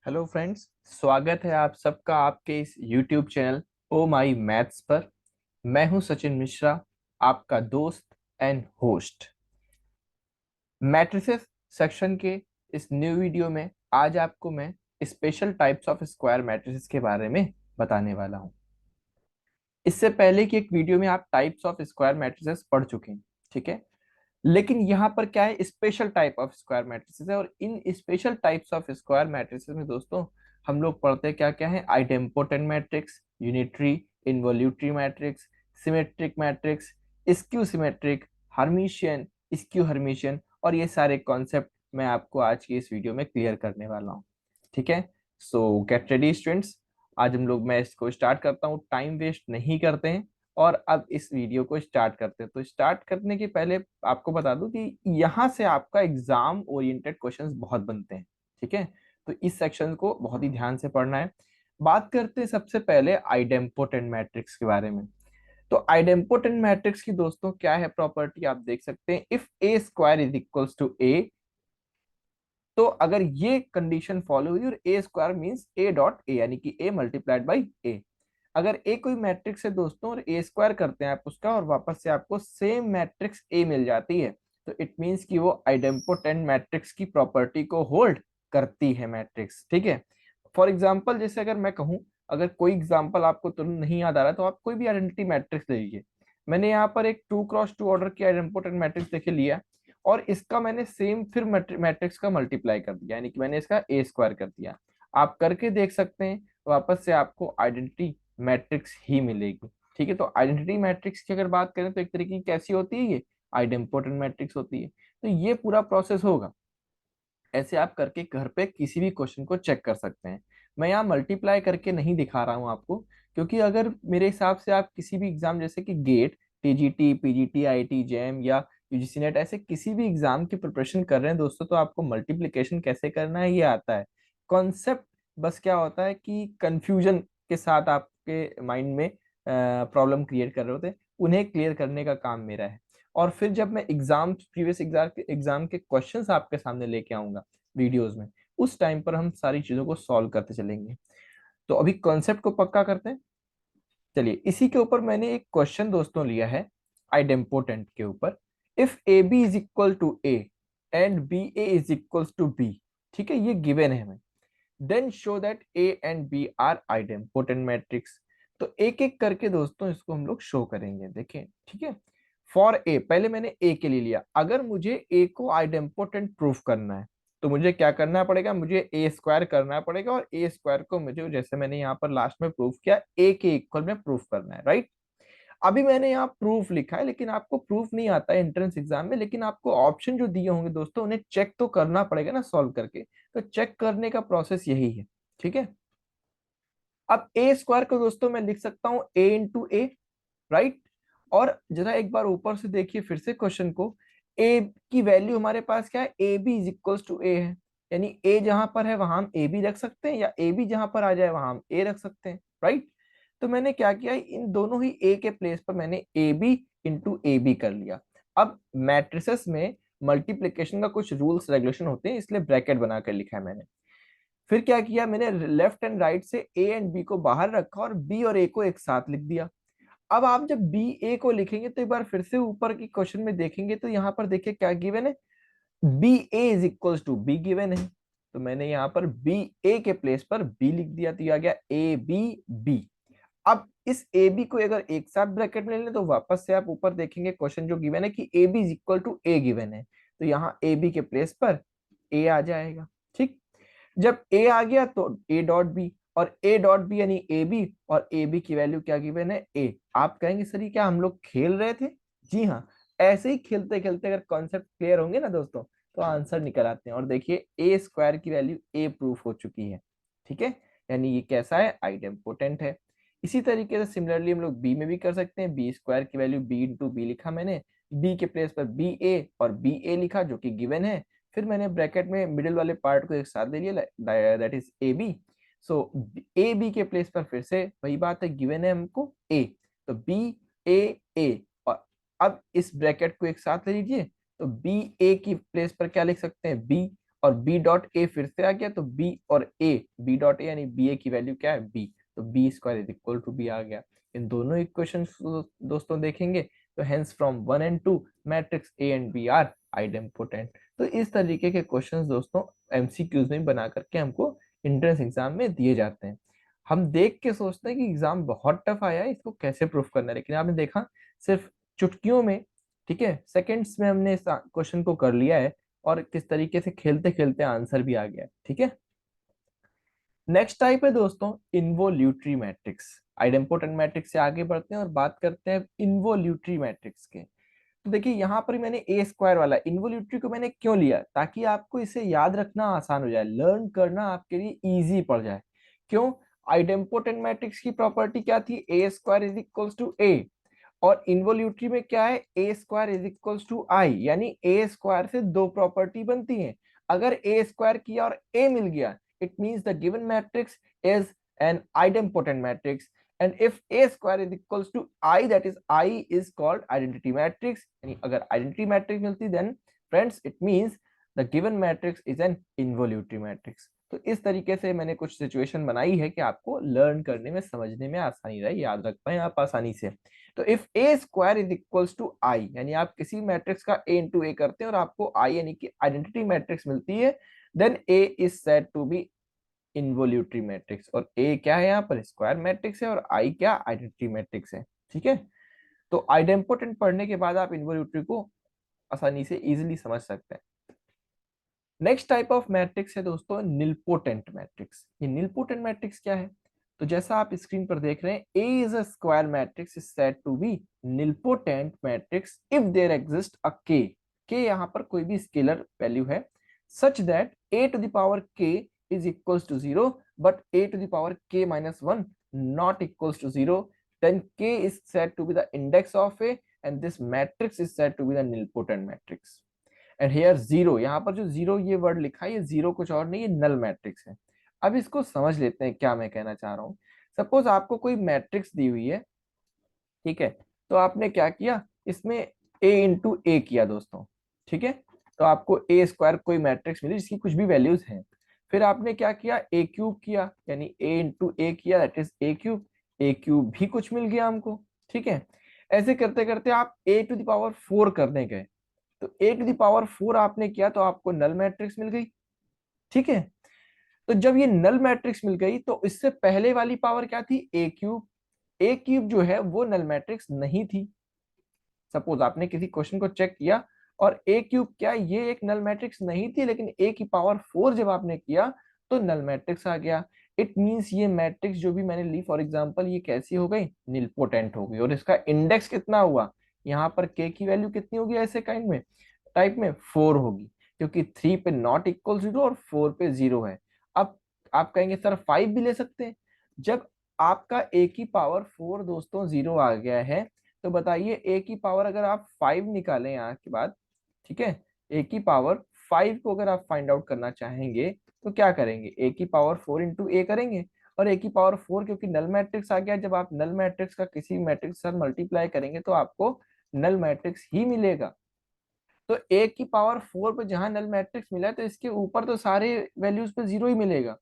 Hello friends, स्वागत है आप सबका आपके इस YouTube चैनल ओ माई मैथ्स पर। मैं हूं सचिन मिश्रा, आपका दोस्त एंड होस्ट। मैट्रिसेस सेक्शन के इस न्यू वीडियो में आज आपको मैं special types of square matrices के बारे में बताने वाला हूं। इससे पहले की एक वीडियो में आप टाइप्स ऑफ स्क्वायर मैट्रिसेस पढ़ चुके हैं, ठीक है। लेकिन यहाँ पर क्या है, special type of square matrices है, और इन special types of square matrices में दोस्तों हम लोग पढ़ते हैं क्या क्या है। Idempotent matrix, unitary, involutory matrix, symmetric matrix, skew symmetric, Hermitian, skew Hermitian, और ये सारे कॉन्सेप्ट मैं आपको आज की इस वीडियो में क्लियर करने वाला हूँ, ठीक है। सो गेट रेडी स्टूडेंट्स, आज हम लोग मैं इसको स्टार्ट करता हूँ, टाइम वेस्ट नहीं करते हैं और अब इस वीडियो को स्टार्ट करते हैं। तो स्टार्ट करने के पहले आपको बता दूं कि यहाँ से आपका एग्जाम ओरिएंटेड क्वेश्चंस बहुत बनते हैं, ठीक है। तो इस सेक्शन को बहुत ही ध्यान से पढ़ना है। बात करते हैं सबसे पहले आइडेम्पोटेंट मैट्रिक्स के बारे में। तो आइडेम्पोटेंट मैट्रिक्स की दोस्तों क्या है प्रॉपर्टी, आप देख सकते हैं। If A square is equals to A, तो अगर ये कंडीशन फॉलो हुई और A square means A dot A, यानी कि ए मल्टीप्लाइड बाई ए। अगर ए कोई मैट्रिक्स है दोस्तों और ए स्क्वायर करते हैं आप उसका और वापस से आपको सेम मैट्रिक्स ए मिल जाती है, तो इट मीन्स कि वो आइडेम्पोटेंट मैट्रिक्स की प्रॉपर्टी को होल्ड करती है मैट्रिक्स, ठीक है। फॉर एग्जाम्पल जैसे अगर मैं कहूं, अगर कोई एग्जाम्पल आपको तुरंत नहीं याद आ रहा तो आप कोई भी आइडेंटिटी मैट्रिक्स ले लीजिए। मैंने यहाँ पर एक 2x2 ऑर्डर की आइडेम्पोटेंट मैट्रिक्स देखे लिया और इसका मैंने सेम फिर मैट्रिक्स का मल्टीप्लाई कर दिया, यानी कि मैंने इसका ए स्क्वायर कर दिया। आप करके देख सकते हैं, वापस से आपको आइडेंटिटी मैट्रिक्स ही मिलेगी, ठीक है। तो आइडेंटिटी मैट्रिक्स की अगर बात करें तो एक तरीके की कैसी होती है, ये आइडेम्पोटेंट मैट्रिक्स होती है। तो ये पूरा प्रोसेस होगा, ऐसे आप करके घर पे किसी भी क्वेश्चन को चेक कर सकते हैं। मैं यहाँ मल्टीप्लाई करके नहीं दिखा रहा हूँ आपको, क्योंकि अगर मेरे हिसाब से आप किसी भी एग्जाम जैसे कि GATE, TGT, PGT, IT, JAM या यूजीसी नेट, ऐसे किसी भी एग्जाम की प्रिपरेशन कर रहे हैं दोस्तों, तो आपको मल्टीप्लिकेशन कैसे करना है ये आता है। कॉन्सेप्ट बस क्या होता है कि कंफ्यूजन के साथ आपके माइंड में प्रॉब्लम क्रिएट कर रहे होते हैं, उन्हें क्लियर करने का काम मेरा है। और फिर जब मैं एग्जाम, प्रीवियस एग्जाम के क्वेश्चंस आपके सामने लेके आऊंगा वीडियोस में, उस टाइम पर हम सारी चीजों को सॉल्व करते चलेंगे। तो अभी कॉन्सेप्ट को पक्का करते हैं। चलिए, इसी के ऊपर मैंने एक क्वेश्चन दोस्तों लिया है आइडेम्पोटेंट के ऊपर। If A B is equal to A and B A is equal to B, ठीक है, ये गिवन है हमें। Then show that A and B are idempotent matrix. तो एक एक करके दोस्तों इसको हम लोग शो करेंगे, देखें, ठीक है। फॉर ए, पहले मैंने ए के लिए लिया। अगर मुझे ए को आइडेम्पोटेंट प्रूफ करना है तो मुझे क्या करना पड़ेगा, मुझे ए स्क्वायर करना पड़ेगा, और ए स्क्वायर को मुझे जैसे मैंने यहाँ पर लास्ट में प्रूफ किया ए के इक्वल में प्रूफ करना है, राइट। अभी मैंने यहाँ प्रूफ लिखा है, लेकिन आपको प्रूफ नहीं आता है एंट्रेंस एग्जाम में, लेकिन आपको ऑप्शन जो दिए होंगे दोस्तों उन्हें चेक तो करना पड़ेगा ना सॉल्व करके। तो चेक करने का प्रोसेस यही है, ठीक है। अब ए स्क्वायर को दोस्तों मैं लिख सकता हूं ए इंटू ए, राइट। और जरा एक बार ऊपर से देखिए फिर से क्वेश्चन को, ए की वैल्यू हमारे पास क्या है, A B is equal to A है, यानी ए जहां पर है वहां हम ए बी रख सकते हैं, या ए बी जहां पर आ जाए वहां हम ए रख सकते हैं, राइट। तो मैंने क्या किया, इन दोनों ही ए के प्लेस पर मैंने A B into A B कर लिया। अब मैट्रिसेस में मल्टीप्लीकेशन का कुछ रूल्स रेगुलेशन होते हैं, इसलिए ब्रैकेट बनाकर लिखा है मैंने। फिर क्या किया, मैंने लेफ्ट एंड राइट से ए एंड बी को बाहर रखा और बी और ए को एक साथ लिख दिया। अब आप जब बी ए को लिखेंगे तो एक बार फिर से ऊपर की क्वेश्चन में देखेंगे तो यहाँ पर देखिए क्या गिवन है, B A is equal to B given है। तो मैंने यहाँ पर बी ए के प्लेस पर बी लिख दिया, तो ये आ गया ए बी बी। अब इस ए बी को अगर एक साथ ब्रैकेट में ले लें तो वापस से आप ऊपर देखेंगे क्वेश्चन जो गिवन है कि A B is equal to A given है, तो यहाँ ए बी के प्लेस पर ए आ जाएगा, ठीक। जब ए आ गया तो ए डॉट बी, और ए डॉट बी यानी ए बी, और ए बी की वैल्यू क्या गिवन है, ए। आप कहेंगे सर ये क्या हम लोग खेल रहे थे? जी हाँ, ऐसे ही खेलते खेलते अगर कॉन्सेप्ट क्लियर होंगे ना दोस्तों तो आंसर निकल आते हैं। और देखिए ए स्क्वायर की वैल्यू ए प्रूफ हो चुकी है, ठीक है, यानी ये कैसा है, आइडेम्पोटेंट है। इसी तरीके से सिमिलरली हम लोग बी में भी कर सकते हैं। बी स्क्वायर की वैल्यू बी इंटू बी लिखा मैंने, बी के प्लेस पर बी ए और बी ए लिखा जो कि गिवन है। फिर मैंने ब्रैकेट में मिडिल वाले पार्ट को एक साथ ले लिया, that is A B. So A B के प्लेस पर फिर से वही बात है, गिवन है हमको ए, तो बी ए ए। और अब इस ब्रैकेट को एक साथ ले लीजिए, तो बी ए की प्लेस पर क्या लिख सकते हैं, बी, और बी डॉट ए फिर से आ गया, तो बी और ए, बी डॉट ए यानी बी ए की वैल्यू क्या है, बी, तो B square is equal to B आ गया। इन दोनों इक्वेशन दोस्तों देखेंगे तो hence from 1 and 2 matrix A and B are idempotent. तो इस तरीके के क्वेश्चंस दोस्तों एमसीक्यूज में बना करके हमको एंट्रेंस एग्जाम में दिए जाते हैं। हम देख के सोचते हैं कि एग्जाम बहुत टफ आया है, इसको कैसे प्रूफ करना है, लेकिन आपने देखा सिर्फ चुटकियों में, ठीक है, सेकंड्स में हमने इस क्वेश्चन को कर लिया है और किस तरीके से खेलते खेलते आंसर भी आ गया, ठीक है। नेक्स्ट टाइप है दोस्तों इन्वोल्यूटरी मैट्रिक्स। आइडेम्पोटेंट मैट्रिक्स से आगे बढ़ते हैं और बात करते हैं इन्वोल्यूटरी मैट्रिक्स के। तो देखिए यहाँ पर मैंने ए स्क्वायर वाला इन्वोल्यूटरी को मैंने क्यों लिया, ताकि आपको इसे याद रखना आसान हो जाए, लर्न करना आपके लिए इजी पड़ जाए। क्यों? आइडेम्पोटेंट मैट्रिक्स की प्रॉपर्टी क्या थी, ए स्क्वायर इज इक्वल्स टू ए, और इन्वोल्यूटरी में क्या है, ए square is equals to I, यानी ए स्क्वायर से दो प्रॉपर्टी बनती हैं। अगर ए स्क्वायर किया और ए मिल गया, it means the given matrix is an idempotent matrix, and if a square is equals to I, that is I is called identity matrix। यानी अगर identity matrix मिलती then friends it means the given matrix is an involutory matrix। तो इस तरीके से मैंने कुछ situation बनाई है कि आपको लर्न करने में समझने में आसानी रहे, याद रख पाए आप आसानी से। तो if a square is equals to I, यानी आप किसी मैट्रिक्स का a इंटू ए करते हैं और आपको I यानी कि आइडेंटिटी मैट्रिक्स मिलती है, then a is said to be involutory matrix. और ए क्या है यहाँ पर, स्क्वायर मैट्रिक्स है, और आई क्या, आइडेंटिटी मैट्रिक्स है, ठीक है। तो आइडेम्पोटेंट पढ़ने के बाद आप इन्वोल्यूटरी को आसानी से इजीली समझ सकते हैं। नेक्स्ट टाइप ऑफ मैट्रिक्स है दोस्तों निलपोटेंट मैट्रिक्स। ये निलपोटेंट मैट्रिक्स क्या है, तो जैसा आप स्क्रीन पर देख रहे हैं, A is a square matrix is said to be nilpotent matrix if there exist a k यहाँ पर कोई भी स्केलर वैल्यू है, such that a to the power k is equals to 0 but a to the power k minus 1 not equals to 0, then k is said to be the index of a and this matrix is said to be the nilpotent matrix। and here 0, यहाँ पर जो 0 ये word लिखा है, ये 0 कुछ और नहीं, ये नल मैट्रिक्स है। अब इसको समझ लेते हैं क्या मैं कहना चाह रहा हूँ। सपोज आपको कोई मैट्रिक्स दी हुई है, ठीक है, तो आपने क्या किया, इसमें a इंटू ए किया दोस्तों, ठीक है, तो आपको ए स्क्वायर कोई मैट्रिक्स मिली जिसकी कुछ भी वैल्यूज हैं। फिर आपने क्या किया, ए क्यूब किया, यानी ए इंटू ए किया, दैट इज ए क्यूब भी कुछ मिल गया हमको, ठीक है। ऐसे करते करते आप ए टू द पावर 4 करने गए, तो ए टू द पावर 4 आपने किया तो आपको नल मैट्रिक्स मिल गई, ठीक है। तो जब ये नल मैट्रिक्स मिल गई तो इससे पहले वाली पावर क्या थी, ए क्यूब। ए क्यूब जो है वो नल मैट्रिक्स नहीं थी। सपोज आपने किसी क्वेश्चन को चेक किया और ए क्यूब क्या, ये एक नल मैट्रिक्स नहीं थी, लेकिन ए की पावर 4 जब आपने किया तो नल मैट्रिक्स आ गया। इट मींस ये मैट्रिक्स जो भी मैंने ली फॉर एग्जांपल, ये कैसी हो गई, निलपोटेंट हो गई। और इसका इंडेक्स कितना हुआ, यहाँ पर के की वैल्यू कितनी होगी, ऐसे काइंड में टाइप में 4 होगी, क्योंकि 3 पे नॉट इक्वल 0 और 4 पे 0 है। अब आप कहेंगे सर 5 भी ले सकते हैं। जब आपका ए की पावर 4 दोस्तों 0 आ गया है, तो बताइए ए की पावर अगर आप 5 निकालें यहाँ के बाद, ठीक है, ए की पावर 5 को अगर आप फाइंड आउट करना चाहेंगे तो क्या करेंगे, ए की पावर 4 इंटू ए करेंगे, और ए की पावर 4 क्योंकि नल मैट्रिक्स आ गया, जब आप नल मैट्रिक्स का किसी मैट्रिक्स के साथ मल्टीप्लाई करेंगे तो आपको नल मैट्रिक्स ही मिलेगा। तो ए की पावर 4 पे जहां नल मैट्रिक्स मिला है तो इसके ऊपर तो सारे वैल्यूज पे 0 ही मिलेगा।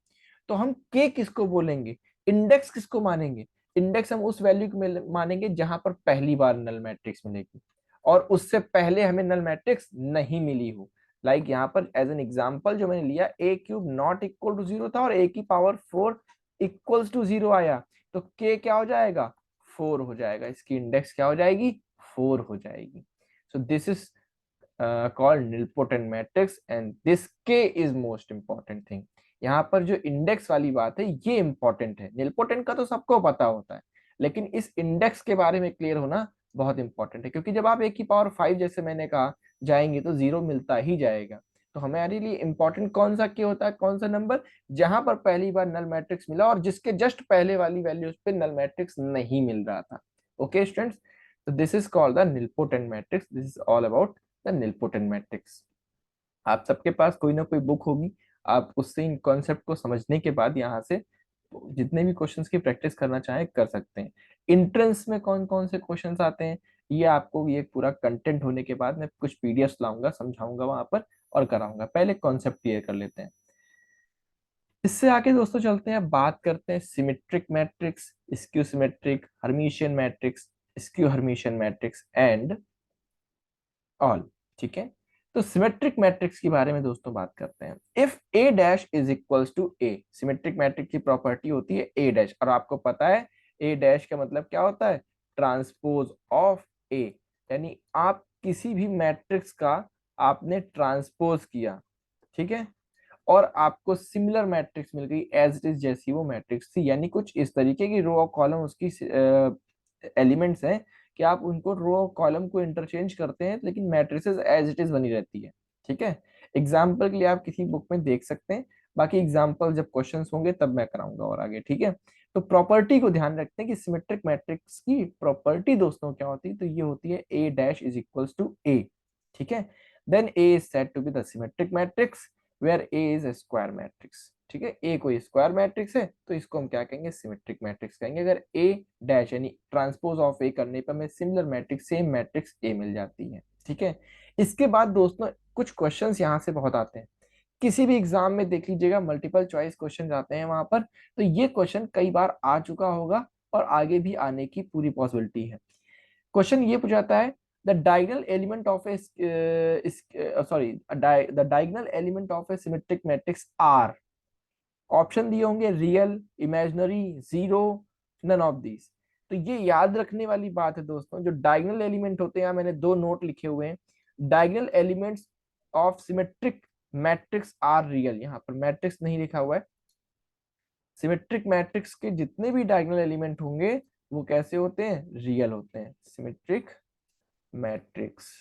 तो हम के किसको बोलेंगे, इंडेक्स किसको मानेंगे, इंडेक्स हम उस वैल्यू को मानेंगे जहां पर पहली बार नल मैट्रिक्स मिलेगी और उससे पहले हमें नल मैट्रिक्स नहीं मिली हो। लाइक यहाँ पर एज एन एग्जांपल जो मैंने लिया, ए क्यूब नॉट इक्वल टू 0 था और ए की पावर 4 इक्वल्स टू 0 आया, तो के क्या हो जाएगा, 4 हो जाएगा, इसकी इंडेक्स क्या हो जाएगी, 4 हो जाएगी। So this is called nilpotent matrix and this k is most important thing। यहाँ पर जो इंडेक्स वाली बात है ये इंपॉर्टेंट है। निलपोटेंट का तो सबको पता होता है, लेकिन इस इंडेक्स के बारे में क्लियर होना बहुत इंपॉर्टेंट है, क्योंकि जब आप ए की पावर 5 जैसे मैंने कहा जाएंगे तो 0 मिलता ही जाएगा। तो हमारे लिए इंपॉर्टेंट कौन सा के होता है, कौन सा नंबर, जहां पर पहली बार नल मैट्रिक्स मिला और जिसके जस्ट पहले वाली वैल्यूज पे नल मैट्रिक्स नहीं मिल रहा था। ओके स्टूडेंट्स, तो this is called the nilpotent matrix. This is all about the nilpotent matrix. आप सबके पास कोई ना कोई बुक होगी, आप उससे इन कॉन्सेप्ट को समझने के बाद यहाँ से जितने भी क्वेश्चंस की प्रैक्टिस करना चाहें कर सकते हैं। इंट्रेंस में कौन कौन से क्वेश्चंस आते हैं ये आपको, ये पूरा कंटेंट होने के बाद मैं कुछ पीडीएफ लाऊंगा, समझाऊंगा वहां पर, और कराऊंगा। पहले कॉन्सेप्ट क्लियर कर लेते हैं। इससे आगे दोस्तों चलते हैं, बात करते हैं symmetric matrix, skew symmetric, Hermitian matrix, skew Hermitian matrix and all. ठीक है, तो सिमेट्रिक मैट्रिक्स के बारे में दोस्तों बात करते हैं। If A dash is equals to A, symmetric matrix की प्रॉपर्टी होती है ए डैश, और आपको पता है ए डैश का मतलब क्या होता है, ट्रांसपोज ऑफ ए। यानी आप किसी भी मैट्रिक्स का आपने ट्रांसपोज किया, ठीक है, और आपको सिमिलर मैट्रिक्स मिल गई एज इट इज जैसी वो मैट्रिक्स थी। यानी कुछ इस तरीके की रो और कॉलम उसकी एलिमेंट्स हैं कि आप उनको रो और कॉलम को इंटरचेंज करते हैं, लेकिन मैट्रिसेस एज इट इज बनी रहती है। ठीक है, एग्जाम्पल के लिए आप किसी बुक में देख सकते हैं, बाकी एग्जाम्पल जब क्वेश्चंस होंगे तब मैं कराऊंगा और आगे। ठीक है, तो प्रॉपर्टी को ध्यान रखते हैं कि सिमेट्रिक मैट्रिक्स की प्रॉपर्टी दोस्तों क्या होती है, तो ये होती है A dash is equals to A. ठीक है, then A is said to be the symmetric matrix where A is a square matrix. ठीक है, ए कोई स्क्वायर मैट्रिक्स है तो इसको हम क्या कहेंगे, सिमेट्रिक मैट्रिक्स कहेंगे। अगर ए डैश यानी ट्रांसपोज ऑफ ए करने पर हमें similar matrix, same matrix A मिल जाती है। ठीक है, इसके बाद दोस्तों कुछ क्वेश्चंस यहाँ से बहुत आते हैं, किसी भी एग्जाम में देख लीजिएगा मल्टीपल चॉइस क्वेश्चन आते हैं वहां पर, तो ये क्वेश्चन कई बार आ चुका होगा और आगे भी आने की पूरी पॉसिबिलिटी है। क्वेश्चन ये पूछाता है the diagonal element of A sorry the diagonal element of a symmetric matrix are. Option दिए होंगे real, imaginary, zero, none of these. तो ये याद रखने वाली बात है दोस्तों, जो डायगोनल एलिमेंट होते हैं, मैंने दो नोट लिखे हुए हैं, diagonal elements of symmetric matrix are real. यहाँ पर मैट्रिक्स नहीं लिखा हुआ है। सिमेट्रिक मैट्रिक्स के जितने भी डायगोनल एलिमेंट होंगे वो कैसे होते हैं, रियल होते हैं, सिमेट्रिक मैट्रिक्स।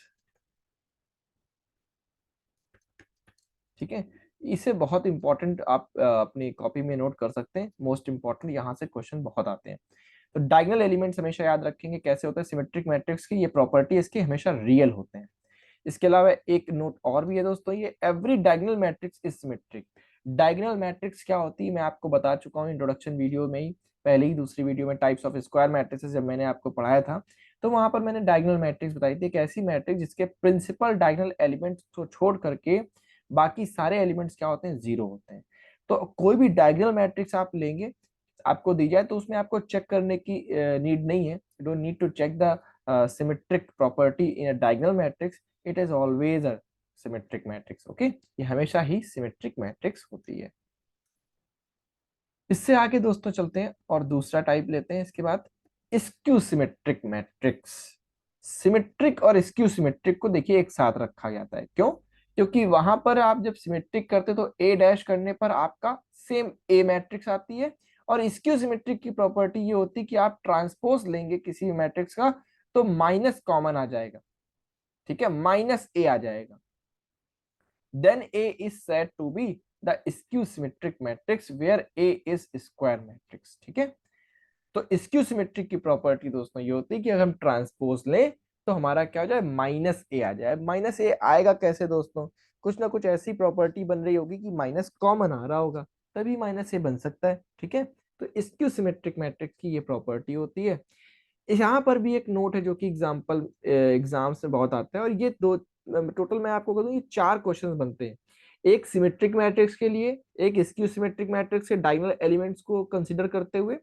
ठीक है, इसे बहुत इंपॉर्टेंट आप अपनी कॉपी में नोट कर सकते हैं, मोस्ट इंपॉर्टेंट, यहाँ से क्वेश्चन बहुत आते हैं। तो डायगोनल एलिमेंट्स हमेशा याद रखेंगे कैसे होता है सिमेट्रिक मैट्रिक्स की, ये प्रॉपर्टी इसकी हमेशा रियल होते हैं। इसके अलावा एक नोट और भी है दोस्तों, ये every diagonal matrix is symmetric. Diagonal matrix क्या होती है मैं आपको बता चुका हूँ इंट्रोडक्शन वीडियो में ही, पहले ही दूसरी वीडियो में टाइप्स ऑफ स्क्वायर मैट्रिक्स जब मैंने आपको पढ़ाया था, तो वहां पर मैंने डायगोनल मैट्रिक्स बताई थी, एक ऐसी मैट्रिक्स जिसके प्रिंसिपल डायगोनल एलिमेंट्स को छोड़ करके बाकी सारे एलिमेंट्स क्या होते हैं, जीरो होते हैं। तो कोई भी डायगोनल मैट्रिक्स आप लेंगे, आपको दी जाए, तो उसमें आपको चेक करने की नीड नहीं है, you don't need to check the symmetric property in a diagonal matrix, it is always a symmetric matrix. Okay, ये हमेशा ही सिमेट्रिक मैट्रिक्स होती है। इससे आगे दोस्तों चलते हैं और दूसरा टाइप लेते हैं इसके बाद, स्क्यू सिमेट्रिक मैट्रिक्स। सिमेट्रिक और स्क्यू सिमेट्रिक को देखिए एक साथ रखा जाता है, क्यों, क्योंकि वहां पर आप जब सिमेट्रिक करते तो ए डैश करने पर आपका सेम ए मैट्रिक्स आती है, और स्क्यू सिमेट्रिक की प्रॉपर्टी ये होती है कि आप ट्रांसपोज लेंगे किसी भी मैट्रिक्स का तो माइनस कॉमन आ जाएगा। ठीक है, माइनस ए आ जाएगा, then A is said to be the skew symmetric matrix where A is square matrix। ठीक है, तो स्क्यू सिमेट्रिक की प्रॉपर्टी दोस्तों ये होती है कि अगर हम ट्रांसपोज लें तो हमारा क्या हो जाए, माइनस ए आ जाए। माइनस ए आएगा कैसे दोस्तों, कुछ ना कुछ ऐसी प्रॉपर्टी बन रही होगी कि माइनस कॉमन आ रहा होगा, तभी माइनस ए बन सकता है। ठीक है, तो स्क्यू सिमेट्रिक मैट्रिक्स की ये प्रॉपर्टी होती है। यहाँ पर भी एक नोट है जो कि एग्जाम्स में बहुत आता है, और ये दो टोटल मैं आपको कहूँ ये चार क्वेश्चंस बनते हैं, एक सिमेट्रिक मैट्रिक्स के लिए, एक स्क्यू सिमेट्रिक मैट्रिक्स के डायगोनल एलिमेंट्स को कंसीडर करते हुए,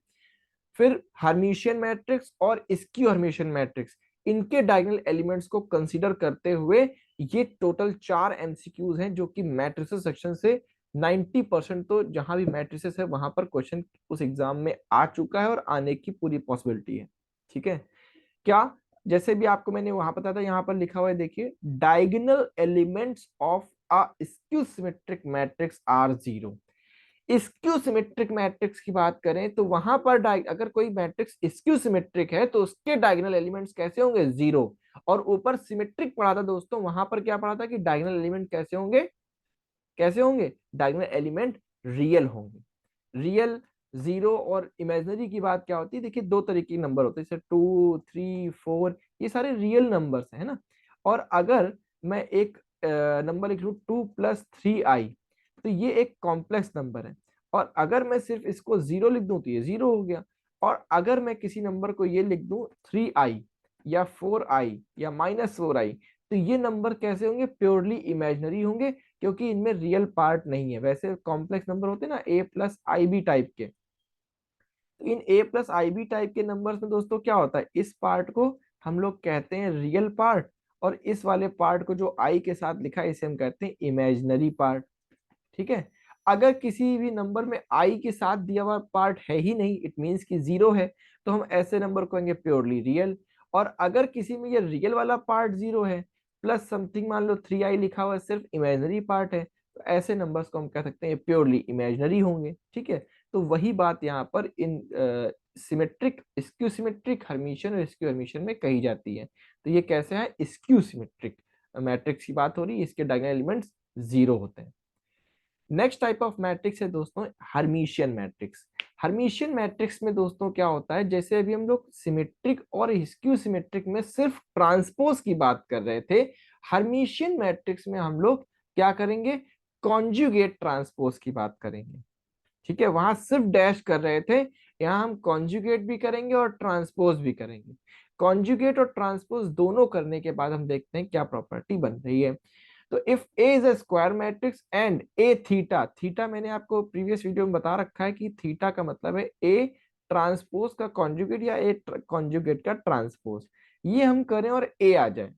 फिर हर्मिशियन मैट्रिक्स और स्क्यू हर्मिशियन मैट्रिक्स, इनके डायगोनल एलिमेंट्स को कंसीडर करते हुए ये टोटल चार एमसीक्यूज हैं जो कि मैट्रिसेस सेक्शन से 90% तो जहां भी मैट्रिसेस है वहां पर क्वेश्चन उस एग्जाम में आ चुका है और आने की पूरी पॉसिबिलिटी है। ठीक है, क्या, जैसे भी आपको मैंने वहां बताया था, यहाँ पर लिखा हुआ है देखिए, diagonal elements of a skew symmetric matrix are zero. Skew symmetric matrix की बात करें तो वहां पर अगर कोई मैट्रिक्स स्क्यू सिमेट्रिक है तो उसके डायगोनल एलिमेंट्स कैसे होंगे, जीरो। और ऊपर सिमेट्रिक पढ़ा था दोस्तों, वहां पर क्या पढ़ा था कि डायगोनल एलिमेंट कैसे होंगे, कैसे होंगे, डायगोनल एलिमेंट रियल होंगे। रियल, जीरो और इमेजिनरी की बात क्या होती है, देखिए दो तरीके के नंबर होते हैं, जैसे 2 3 4, ये सारे रियल नंबर्स है ना। और अगर मैं एक नंबर लिख लूँ 2 + 3i, तो ये एक कॉम्प्लेक्स नंबर है, और अगर मैं सिर्फ इसको जीरो लिख दूं तो ये जीरो हो गया। और अगर मैं किसी नंबर को ये लिख दूं 3i या 4i या -4i, तो ये नंबर कैसे होंगे, प्योरली इमेजिनरी होंगे, क्योंकि इनमें रियल पार्ट नहीं है। वैसे कॉम्प्लेक्स नंबर होते हैं ना ए प्लस आई बी टाइप के, तो इन ए प्लस आई बी टाइप के नंबर्स में दोस्तों क्या होता है, इस पार्ट को हम लोग कहते हैं रियल पार्ट, और इस वाले पार्ट को जो आई के साथ लिखा है इसे हम कहते हैं इमेजिनरी पार्ट। ठीक है। अगर किसी भी नंबर में आई के साथ दिया हुआ पार्ट है ही नहीं, इट मीन्स कि जीरो है, तो हम ऐसे नंबर को कहेंगे प्योरली रियल। और अगर किसी में ये रियल वाला पार्ट जीरो है प्लस समथिंग, मान लो थ्री आई लिखा हुआ है, सिर्फ इमेजिनरी पार्ट है, तो ऐसे नंबर्स को हम कह सकते हैं प्योरली इमेजिनरी होंगे। ठीक है। तो वही बात यहाँ पर इन सिमेट्रिक, स्क्यू सिमेट्रिक, हर्मिशियन और स्क्यू हर्मिशियन में कही जाती है। तो ये कैसे है, स्क्यू सिमेट्रिक मैट्रिक्स की बात हो रही है, इसके डायगोनल एलिमेंट्स जीरो होते हैं। नेक्स्ट टाइप ऑफ मैट्रिक्स है दोस्तों हर्मिशियन मैट्रिक्स। हर्मिशियन मैट्रिक्स में दोस्तों क्या होता है, जैसे अभी हम लोग सिमेट्रिक और स्क्यू सिमेट्रिक में सिर्फ ट्रांसपोज की बात कर रहे थे, हर्मिशियन मैट्रिक्स में हम लोग क्या करेंगे, कॉन्जुगेट ट्रांसपोज की बात करेंगे। ठीक है, वहां सिर्फ डैश कर रहे थे, यहाँ हम कॉन्जुगेट भी करेंगे और ट्रांसपोज भी करेंगे। कॉन्जुगेट और ट्रांसपोज दोनों करने के बाद हम देखते हैं क्या प्रॉपर्टी बन रही है। तो if A is a square matrix and A theta, theta मैंने आपको प्रीवियस वीडियो में बता रखा है कि थीटा का मतलब है ए ट्रांसपोज का कॉन्जुगेट या ए कॉन्जुगेट का ट्रांसपोज, ये हम करें और ए आ जाए।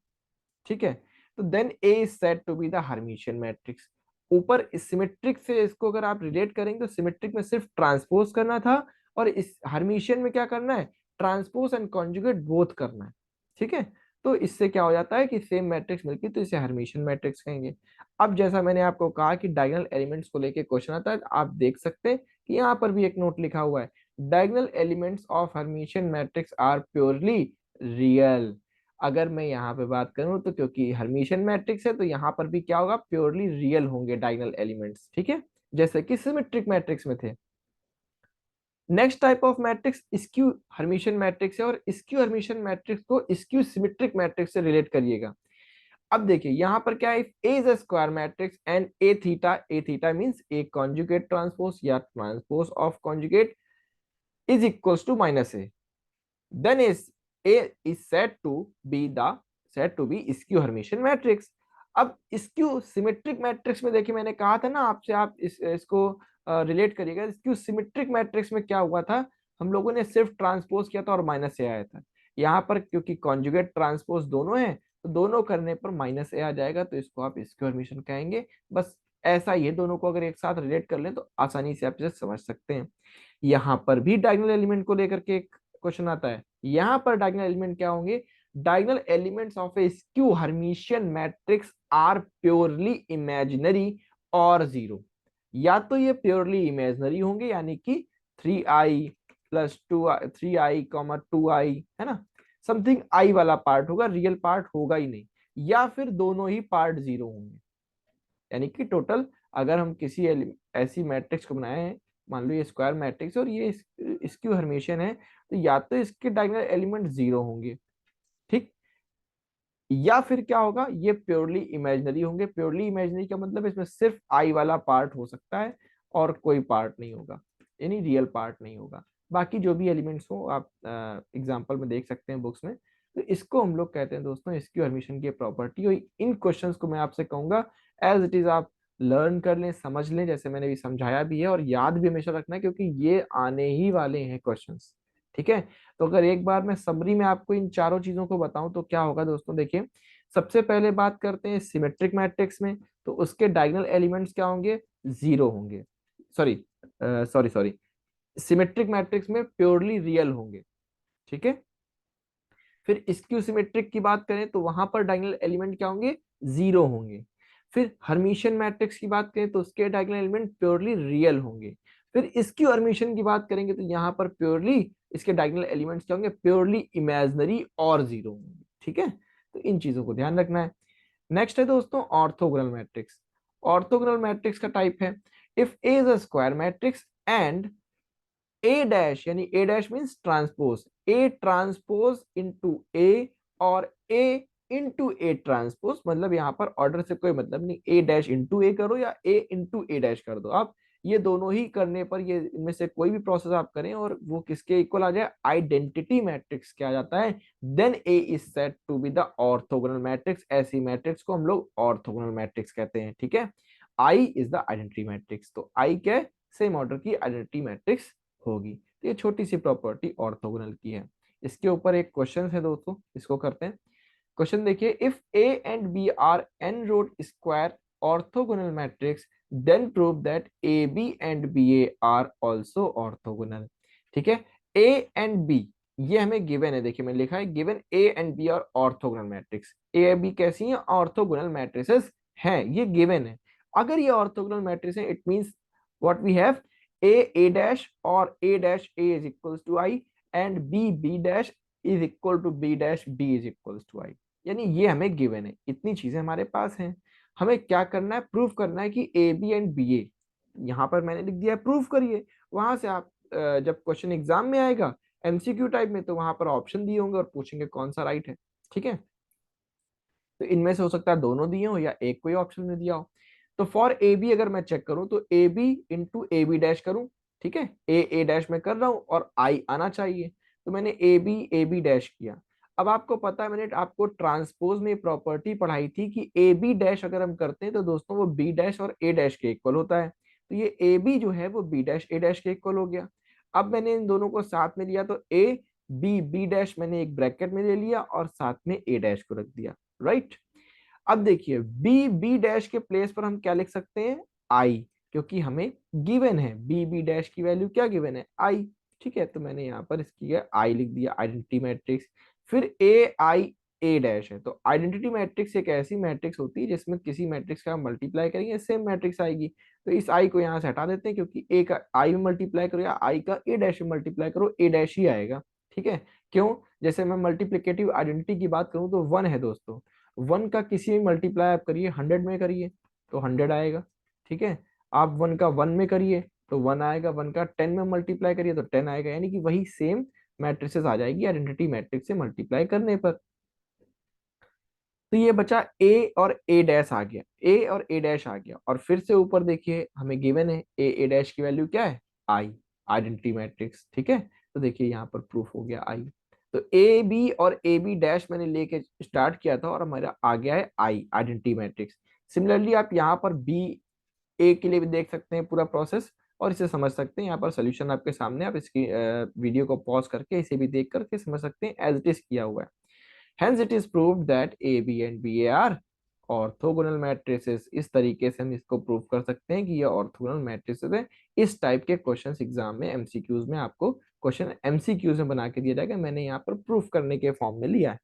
ठीक है, तो then A is said to be the Hermitian matrix. ऊपर सिमेट्रिक से इसको अगर आप रिलेट करेंगे तो सिमेट्रिक में सिर्फ ट्रांसपोज करना था, और इस हर्मिशियन में क्या करना है, ट्रांसपोज एंड कॉन्जुगेट बोथ करना है। ठीक है, तो इससे क्या हो जाता है कि सेम मैट्रिक्स मिलती तो इसे हर्मिशियन मैट्रिक्स कहेंगे। अब जैसा मैंने आपको कहा कि डायगोनल एलिमेंट्स को लेके क्वेश्चन आता है, तो आप देख सकते हैं कि यहाँ पर भी एक नोट लिखा हुआ है, diagonal elements of Hermitian matrix are purely real. अगर मैं यहाँ पे बात करूं तो क्योंकि हर्मिशियन मैट्रिक्स है तो यहाँ पर भी क्या होगा, प्योरली रियल होंगे डायगोनल एलिमेंट्स। ठीक है, जैसे कि सिमेट्रिक मैट्रिक्स में थे। Next type of matrix skew Hermitian matrix है, और स्क्यू हर्मिशियन मैट्रिक्स को स्क्यू सिमेट्रिक मैट्रिक्स से रिलेट करिएगा। अब देखिए यहाँ पर क्या है, if A is a square matrix and A theta means A conjugate transpose या transpose of conjugate is equals to minus A, then is A is said to be skew Hermitian matrix। अब skew symmetric matrix में देखिए, मैंने कहा था ना आपसे, आप इसको रिलेट करिएगा। स्क्यू सिमेट्रिक मैट्रिक्स में क्या हुआ था, हम लोगों ने सिर्फ ट्रांसपोज किया था और माइनस ए आया था। यहाँ पर क्योंकि कॉन्जुगेट ट्रांसपोज दोनों है, तो दोनों करने पर माइनस ए आ जाएगा, तो इसको आप स्क्यू हर्मिशियन कहेंगे। बस ऐसा ही है, दोनों को अगर एक साथ रिलेट कर लें तो आसानी से आप इसे समझ सकते हैं। यहाँ पर भी डायगोनल एलिमेंट को लेकर के एक क्वेश्चन आता है। यहाँ पर डायगोनल एलिमेंट क्या होंगे, diagonal elements of a skew Hermitian matrix are purely imaginary और जीरो। या तो ये प्योरली इमेजिनरी होंगे, यानी कि 3i प्लस 2i है ना, समथिंग आई वाला पार्ट होगा, रियल पार्ट होगा ही नहीं, या फिर दोनों ही पार्ट जीरो होंगे। यानी कि टोटल अगर हम किसी ऐसी मैट्रिक्स को बनाए हैं, मान लो ये स्क्वायर मैट्रिक्स और ये स्क्यू हर्मिशियन है, तो या तो इसके डायगोनल एलिमेंट जीरो होंगे, ठीक, या फिर क्या होगा, ये प्योरली इमेजिनरी होंगे। प्योरली इमेजिनरी का मतलब इसमें सिर्फ आई वाला पार्ट हो सकता है और कोई पार्ट नहीं होगा, यानी रियल पार्ट नहीं होगा। बाकी जो भी एलिमेंट्स हो आप एग्जांपल में देख सकते हैं बुक्स में। तो इसको हम लोग कहते हैं दोस्तों स्क्यू हर्मिशियन की प्रॉपर्टी। और इन क्वेश्चंस को मैं आपसे कहूंगा एज इट इज आप लर्न कर लें, समझ लें, जैसे मैंने भी समझाया भी है, और याद भी हमेशा रखना है क्योंकि ये आने ही वाले हैं क्वेश्चंस। ठीक है, तो अगर एक बार मैं समरी में आपको इन चारों चीजों को बताऊं तो क्या होगा दोस्तों, देखिए सबसे पहले बात करते हैं सिमेट्रिक मैट्रिक्स में, तो उसके डायगोनल एलिमेंट्स क्या होंगे, जीरो होंगे। Sorry sorry sorry, symmetric matrix में प्योरली रियल होंगे। ठीक है, फिर स्क्यू सिमेट्रिक की बात करें तो वहां पर डायगोनल एलिमेंट क्या होंगे, जीरो होंगे। फिर हर्मिशियन मैट्रिक्स की बात करें तो उसके डायगोनल एलिमेंट प्योरली रियल होंगे। फिर स्क्यू हर्मिशियन की बात करेंगे तो यहाँ पर प्योरली इसके डायगोनल एलिमेंट्स क्या होंगे, प्योरली इमेजिनरी और जीरो होंगे। ठीक है, तो इन चीजों को ध्यान रखना है। नेक्स्ट है दोस्तों ऑर्थोगोनल मैट्रिक्स। ऑर्थोगोनल मैट्रिक्स का टाइप है, if A is a square matrix and A dash, यानी A dash means transpose, A transpose into A और ए इंटू ए ट्रांसपोज, मतलब यहाँ पर ऑर्डर से कोई मतलब नहीं, ए डैश इंटू ए करो या ए इंटू ए डैश कर दो, आप ये दोनों ही करने पर, ये इनमें से कोई भी प्रोसेस आप करें और वो किसके इक्वल आ जाए, आइडेंटिटी मैट्रिक्स क्या आ जाता है, then A is said to be the orthogonal matrix. ऐसी मैट्रिक्स को हम लोग ऑर्थोगोनल मैट्रिक्स कहते हैं। ठीक है, I is the identity matrix, तो आई क्या, सेम ऑर्डर की आइडेंटिटी मैट्रिक्स होगी। तो ये छोटी सी प्रॉपर्टी ऑर्थोगोनल की है। इसके ऊपर एक क्वेश्चन है दोस्तों, इसको करते हैं। क्वेश्चन देखिए, if A and B are n rowed square orthogonal matrix then prove that A B and B A are also orthogonal. ठीक है, ए एंड बी ये हमें गिवन है, देखिए मैंने लिखा है given A and B are orthogonal matrix. A B कैसी हैं, ऑर्थोगोनल मैट्रिसेस हैं, ये गिवन है। अगर ये ऑर्थोगोनल मैट्रिक्स है, it means what we have, A dash और A dash A is equals to I and B dash is equal to B dash B is equals to I. यानी ये हमें गिवन है, इतनी चीजें हमारे पास हैं। हमें क्या करना है, प्रूफ करना है कि ए बी एंड बी ए, यहाँ पर मैंने लिख दिया है प्रूफ करिए। वहां से आप जब क्वेश्चन एग्जाम में आएगा एमसीक्यू टाइप में, तो वहां पर ऑप्शन दिए होंगे और पूछेंगे कौन सा राइट है। ठीक है, तो इनमें से हो सकता है दोनों दिए हो या एक कोई ऑप्शन में दिया हो। तो फॉर ए बी अगर मैं चेक करूं तो A B into A B dash करूं, ठीक है, ए डैश में कर रहा हूं और आई आना चाहिए, तो मैंने ए बी डैश किया। अब आपको पता है, मैंने आपको ट्रांसपोज में प्रॉपर्टी पढ़ाई थी कि ए बी डैश अगर हम करते हैं तो दोस्तों वो बी डैश और ए डैश के इक्वल होता है। तो ये ए बी जो है वो बी डैश ए डैश के इक्वल हो गया। अब मैंने इन दोनों को साथ में लिया तो ए बी बी डैश मैंने एक ब्रैकेट में ले लिया और साथ में ए डैश को रख दिया, राइट। अब देखिए बी बी डैश के प्लेस पर हम क्या लिख सकते हैं, आई, क्योंकि हमें गिवन है बी बी डैश की वैल्यू क्या गिवन है, आई। ठीक है, तो मैंने यहाँ पर इसकी आई लिख दिया, आइडेंटिटी मैट्रिक्स। फिर ए आई ए डैश है, तो आइडेंटिटी मैट्रिक्स एक ऐसी मैट्रिक्स होती है जिसमें किसी मैट्रिक्स का मल्टीप्लाई करेंगे सेम मैट्रिक्स आएगी। तो इस आई को यहाँ से हटा देते हैं, क्योंकि ए का आई में मल्टीप्लाई करो या आई का ए डैश में मल्टीप्लाई करो, ए डैश ही आएगा। ठीक है, क्यों, जैसे मैं मल्टीप्लिकेटिव आइडेंटिटी की बात करूं तो वन है दोस्तों, वन का किसी भी मल्टीप्लाई आप करिए, 100 में करिए तो 100 आएगा। ठीक है, आप वन का वन में करिए तो वन आएगा, वन का 10 में मल्टीप्लाई करिए तो 10 आएगा, यानी कि वही सेम मैट्रिसेस आ जाएगी आइडेंटिटी मैट्रिक्स से मल्टीप्लाई करने पर। तो ये बचा ए और ए डैश आ गया, ए और ए डैश आ गया, और फिर से ऊपर देखिए हमें गिवन है ए डैश की वैल्यू क्या है, आई, आइडेंटिटी मैट्रिक्स। ठीक है, तो देखिए यहाँ पर प्रूफ हो गया आई। तो ए बी और ए बी डैश मैंने लेके स्टार्ट किया था और हमारा आ गया है आई, आइडेंटिटी मैट्रिक्स। सिमिलरली आप यहाँ पर बी ए के लिए भी देख सकते हैं पूरा प्रोसेस और इसे समझ सकते हैं। यहाँ पर सोल्यूशन आपके सामने, आप इसकी वीडियो को पॉज करके इसे भी देख करके समझ सकते हैं, एज इट इज किया हुआ है। Hence it is proved that AB and BA are orthogonal matrices. इस तरीके से हम इसको प्रूव कर सकते हैं कि ये ऑर्थोगोनल मैट्रिसेस है। इस टाइप के क्वेश्चंस एग्जाम में एमसीक्यूज में आपको क्वेश्चन एमसीक्यूज में बना के दिया जाएगा, मैंने यहाँ पर प्रूफ करने के फॉर्म में लिया है।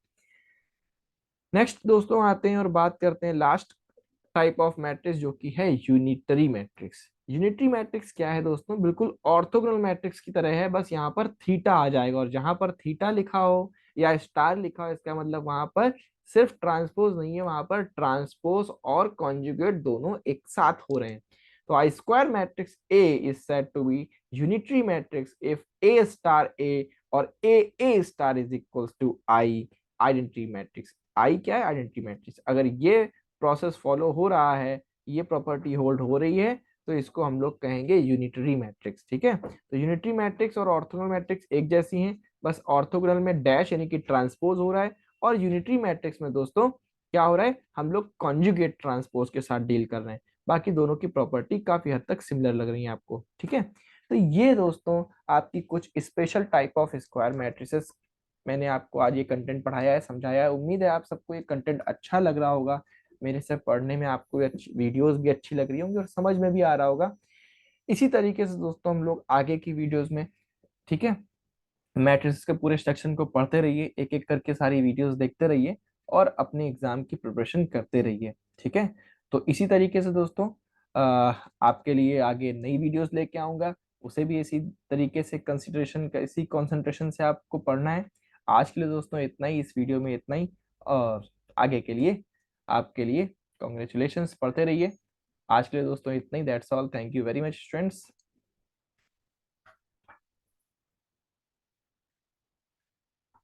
नेक्स्ट दोस्तों आते हैं और बात करते हैं लास्ट टाइप ऑफ मैट्रिक्स, जो कि है यूनिटरी मैट्रिक्स। यूनिटरी मैट्रिक्स क्या है दोस्तों, बिल्कुल ऑर्थोगोनल मैट्रिक्स की तरह है, बस यहाँ पर थीटा आ जाएगा, और जहां पर थीटा लिखा हो या स्टार लिखा हो इसका मतलब वहां पर सिर्फ ट्रांसपोज नहीं है, वहां पर ट्रांसपोज और कॉन्जुगेट दोनों एक साथ हो रहे हैं। तो a square matrix A is said to be unitary matrix if A star A और A star is equals to I, identity matrix. I क्या है, आइडेंटिटी मैट्रिक्स। अगर ये प्रोसेस फॉलो हो रहा है, ये प्रॉपर्टी होल्ड हो रही है, तो इसको हम लोग कहेंगे यूनिटरी मैट्रिक्स। ठीक है, तो यूनिटरी मैट्रिक्स और ऑर्थोगोनल मैट्रिक्स एक जैसी हैं, बस ऑर्थोगोनल में डैश यानी कि ट्रांसपोज हो रहा है, और यूनिटरी मैट्रिक्स में दोस्तों क्या हो रहा है, हम लोग कॉन्जुगेट ट्रांसपोज के साथ डील कर रहे हैं। बाकी दोनों की प्रॉपर्टी काफी हद तक सिमिलर लग रही है आपको। ठीक है, तो ये दोस्तों आपकी कुछ special type of square matrices मैंने आपको आज ये कंटेंट पढ़ाया है, समझाया है। उम्मीद है आप सबको ये कंटेंट अच्छा लग रहा होगा, मेरे से पढ़ने में आपको वीडियोस भी अच्छी लग रही होंगी और समझ में भी आ रहा होगा। इसी तरीके से दोस्तों हम लोग आगे की वीडियोस में, ठीक है, मैट्रिक्स के पूरे सेक्शन को पढ़ते रहिए, एक एक करके सारी वीडियोस देखते रहिए और अपने एग्जाम की प्रिपरेशन करते रहिए। ठीक है, तो इसी तरीके से दोस्तों आपके लिए आगे नई वीडियोस लेके आऊंगा, उसे भी इसी तरीके से कंसिडरेशन का, इसी कंसंट्रेशन से आपको पढ़ना है। आज के लिए दोस्तों इतना ही, इस वीडियो में इतना ही, और आगे के लिए आपके लिए कॉन्ग्रेचुलेशंस, पढ़ते रहिए। आज के लिए दोस्तों इतना ही, that's all, thank you very much students.